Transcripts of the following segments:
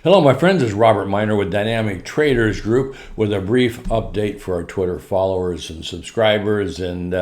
Hello, my friends. It's Robert Miner with Dynamic Traders Group with a brief update for our Twitter followers and subscribers and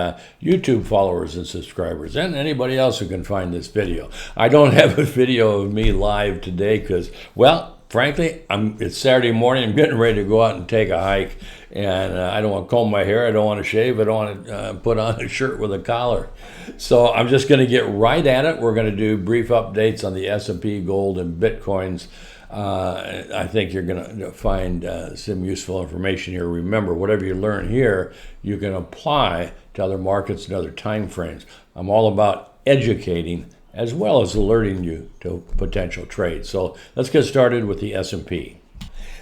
YouTube followers and subscribers and anybody else who can find this video. I don't have a video of me live today because, well, frankly, it's Saturday morning. I'm getting ready to go out and take a hike, and I don't want to comb my hair. I don't want to shave. I don't want to put on a shirt with a collar. So I'm just going to get right at it. We're going to do brief updates on the S&P, gold, and Bitcoins. I think you're going to find some useful information here. Remember, whatever you learn here, you can apply to other markets and other time frames. I'm all about educating as well as alerting you to potential trades. So let's get started with the S&P.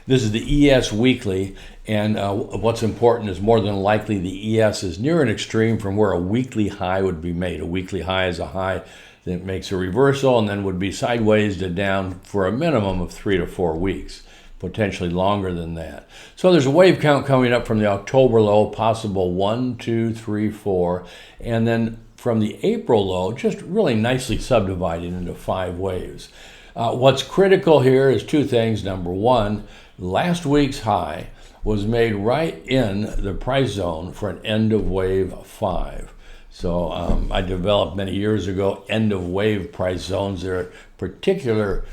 This is the ES weekly, and what's important is more than likely the ES is near an extreme from where a weekly high would be made. A weekly high is a high that makes a reversal and then would be sideways to down for a minimum of 3 to 4 weeks, potentially longer than that. So there's a wave count coming up from the October low, possible 1, 2, 3, 4, and then from the April low, just really nicely subdividing into 5 waves. What's critical here is 2 things. Number one, last week's high was made right in the price zone for an end of wave 5. So I developed many years ago end of wave price zones. There are particular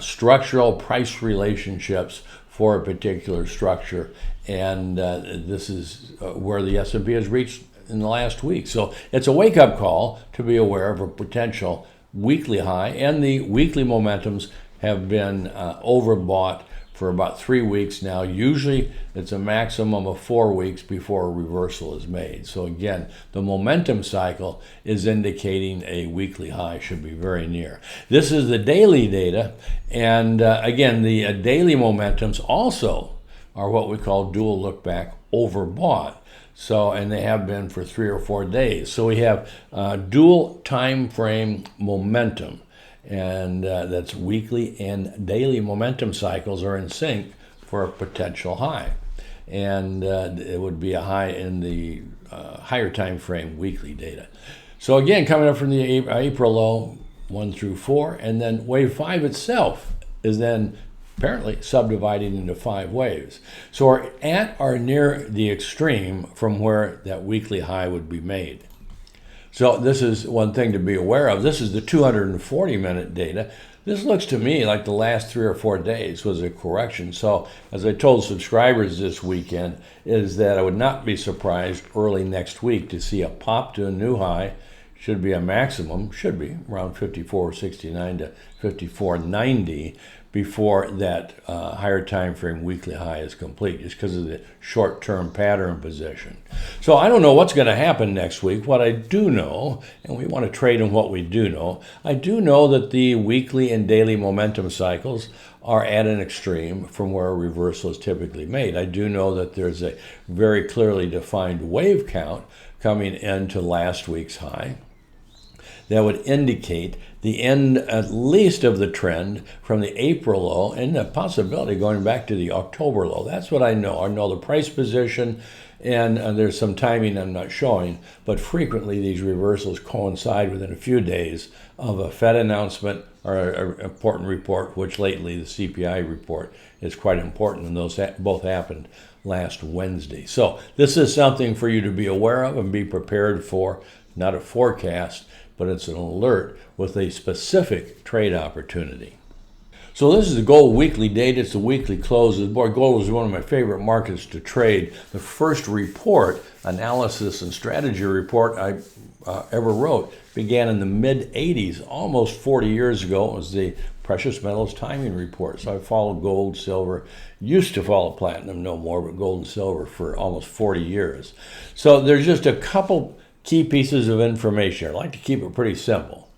structural price relationships for a particular structure, and this is where the S&P has reached in the last week. So it's a wake-up call to be aware of a potential weekly high, and the weekly momentums have been overbought for about 3 weeks now. Usually it's a maximum of 4 weeks before a reversal is made. So again, the momentum cycle is indicating a weekly high should be very near. This is the daily data, and again, the daily momentums also are what we call dual look back overbought. So, and they have been for 3 or 4 days. So we have dual time frame momentum, and that's weekly and daily momentum cycles are in sync for a potential high, and it would be a high in the higher time frame weekly data. So again, coming up from the April low 1 through 4, and then wave 5 itself is then apparently subdividing into 5 waves. So we're at or near the extreme from where that weekly high would be made. So this is one thing to be aware of. This is the 240-minute data. This looks to me like the last 3 or 4 days was a correction. So as I told subscribers this weekend, is that I would not be surprised early next week to see a pop to a new high. Should be a maximum, should be around 54.69 to 54.90 before that higher time frame weekly high is complete, just because of the short-term pattern position. So I don't know what's going to happen next week. What I do know, and we want to trade on what we do know, I do know that the weekly and daily momentum cycles are at an extreme from where a reversal is typically made. I do know that there's a very clearly defined wave count coming into last week's high that would indicate the end, at least, of the trend from the April low and the possibility going back to the October low. That's what I know. I know the price position, and there's some timing I'm not showing, but frequently these reversals coincide within a few days of a Fed announcement or an important report, which lately the CPI report is quite important, and those both happened last Wednesday. So this is something for you to be aware of and be prepared for, not a forecast, but it's an alert with a specific trade opportunity. So this is the gold weekly data. It's the weekly closes. Boy, gold is one of my favorite markets to trade. The first report, analysis and strategy report I ever wrote, began in the mid-'80s, almost 40 years ago. It was the precious metals timing report. So I followed gold, silver, used to follow platinum, no more, but gold and silver for almost 40 years. So there's just a couple key pieces of information. I like to keep it pretty simple,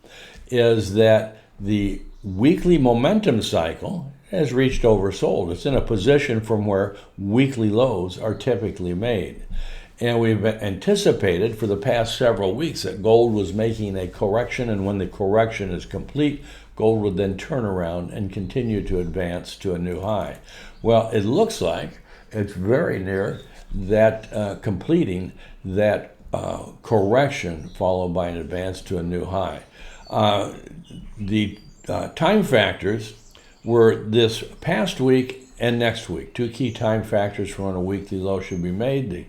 is that the weekly momentum cycle has reached oversold. It's in a position from where weekly lows are typically made. And we've anticipated for the past several weeks that gold was making a correction, and when the correction is complete, gold would then turn around and continue to advance to a new high. Well, it looks like it's very near that completing that correction followed by an advance to a new high. The time factors were this past week and next week. Two key time factors for when a weekly low should be made. The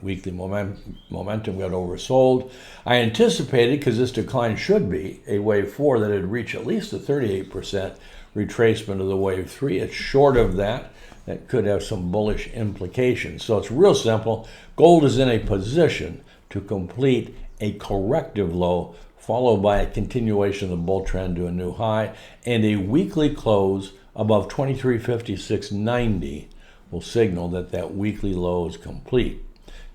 weekly momentum got oversold. I anticipated, because this decline should be a wave 4, that it'd reach at least a 38% retracement of the wave 3. It's short of that. That could have some bullish implications. So it's real simple. Gold is in a position to complete a corrective low, followed by a continuation of the bull trend to a new high, and a weekly close above 2356.90 will signal that that weekly low is complete.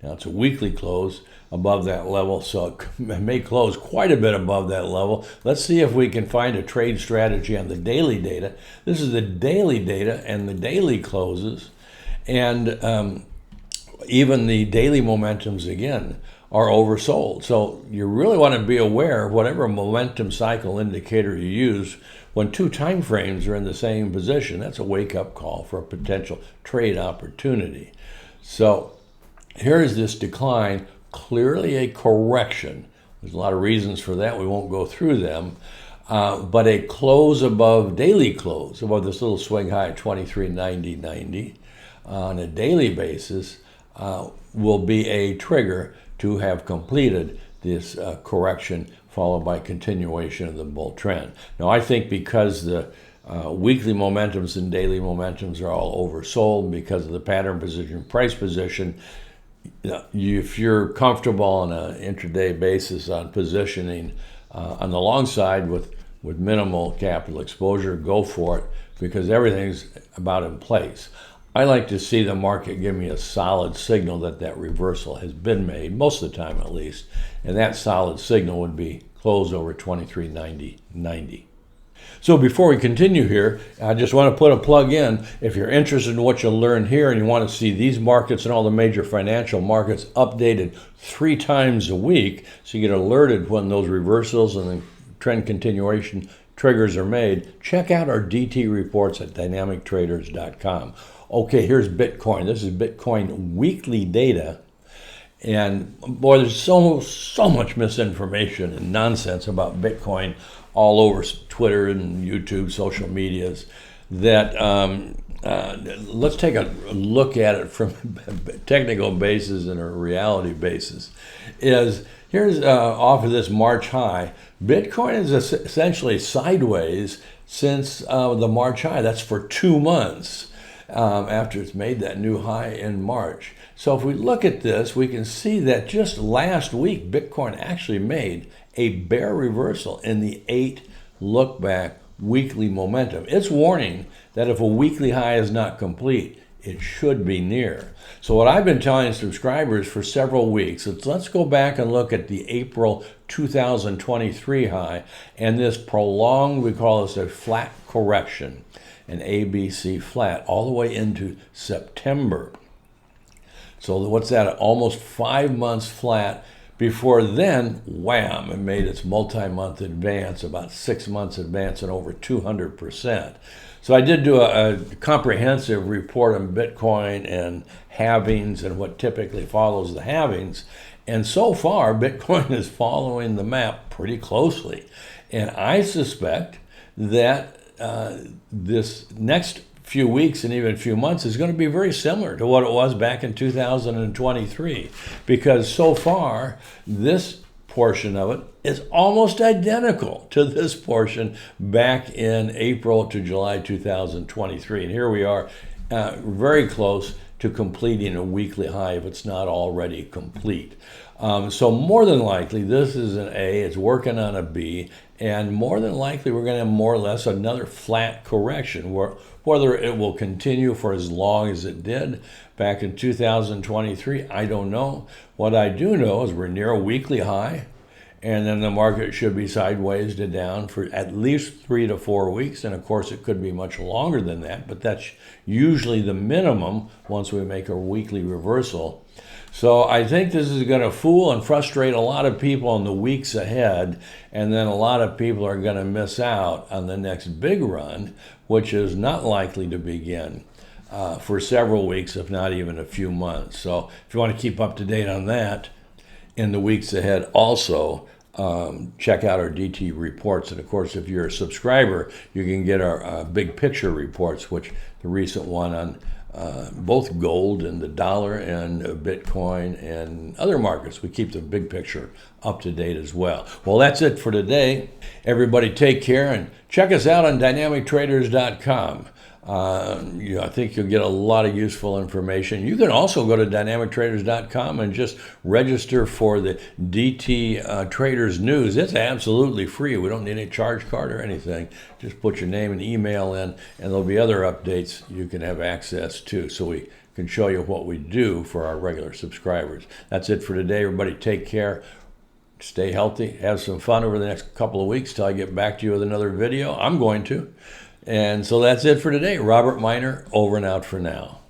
Now, it's a weekly close above that level, so it may close quite a bit above that level. Let's see if we can find a trade strategy on the daily data. This is the daily data and the daily closes, and even the daily momentums, again, are oversold. So you really want to be aware of whatever momentum cycle indicator you use. When two time frames are in the same position, that's a wake-up call for a potential trade opportunity. So here is this decline, clearly a correction. There's a lot of reasons for that. We won't go through them. But a close above, daily close, above this little swing high at 23.90.90 on a daily basis will be a trigger to have completed this correction, followed by continuation of the bull trend. Now, I think because the weekly momentums and daily momentums are all oversold because of the pattern position, price position, if you're comfortable on an intraday basis on positioning on the long side with minimal capital exposure, go for it, because everything's about in place. I like to see the market give me a solid signal that that reversal has been made, most of the time at least, and that solid signal would be close over 23.90.90. So before we continue here, I just want to put a plug in. If you're interested in what you'll learn here and you want to see these markets and all the major financial markets updated 3 times a week, so you get alerted when those reversals and the trend continuation triggers are made, check out our DT reports at dynamictraders.com. Okay, here's Bitcoin. This is Bitcoin weekly data. And boy, there's so much misinformation and nonsense about Bitcoin all over Twitter and YouTube, social medias, that let's take a look at it from a technical basis and a reality basis. Here's off of this March high. Bitcoin is essentially sideways since the March high. That's for 2 months after it's made that new high in March. So if we look at this, we can see that just last week, Bitcoin actually made a bear reversal in the 8 look-back weekly momentum. It's warning that if a weekly high is not complete, it should be near. So what I've been telling subscribers for several weeks is let's go back and look at the April 2023 high and this prolonged, we call this a flat correction, an ABC flat, all the way into September. So what's that? Almost 5 months flat. Before then, wham, it made its multi-month advance, about 6 months advance, and over 200%. So I did do a comprehensive report on Bitcoin and halvings and what typically follows the halvings. And so far, Bitcoin is following the map pretty closely. And I suspect that this next few weeks and even a few months is going to be very similar to what it was back in 2023, because so far this portion of it is almost identical to this portion back in April to July 2023. And here we are very close to completing a weekly high if it's not already complete. So more than likely this is an A, it's working on a B, and more than likely we're going to have more or less another flat correction, whether it will continue for as long as it did back in 2023, I don't know. What I do know is we're near a weekly high, and then the market should be sideways to down for at least 3 to 4 weeks, and of course it could be much longer than that, but that's usually the minimum once we make a weekly reversal. So I think this is going to fool and frustrate a lot of people in the weeks ahead, and then a lot of people are going to miss out on the next big run, which is not likely to begin for several weeks, if not even a few months. So if you want to keep up to date on that in the weeks ahead also, check out our DT reports. And of course, if you're a subscriber, you can get our big picture reports, which the recent one on both gold and the dollar and Bitcoin and other markets. We keep the big picture up to date as well. Well, that's it for today. Everybody take care and check us out on dynamictraders.com. I think you'll get a lot of useful information. You can also go to dynamictraders.com and just register for the DT Traders News. It's absolutely free. We don't need any charge card or anything. Just put your name and email in, and there'll be other updates you can have access to, so we can show you what we do for our regular subscribers. That's it for today. Everybody take care. Stay healthy. Have some fun over the next couple of weeks till I get back to you with another video. I'm going to. And so that's it for today. Robert Miner, over and out for now.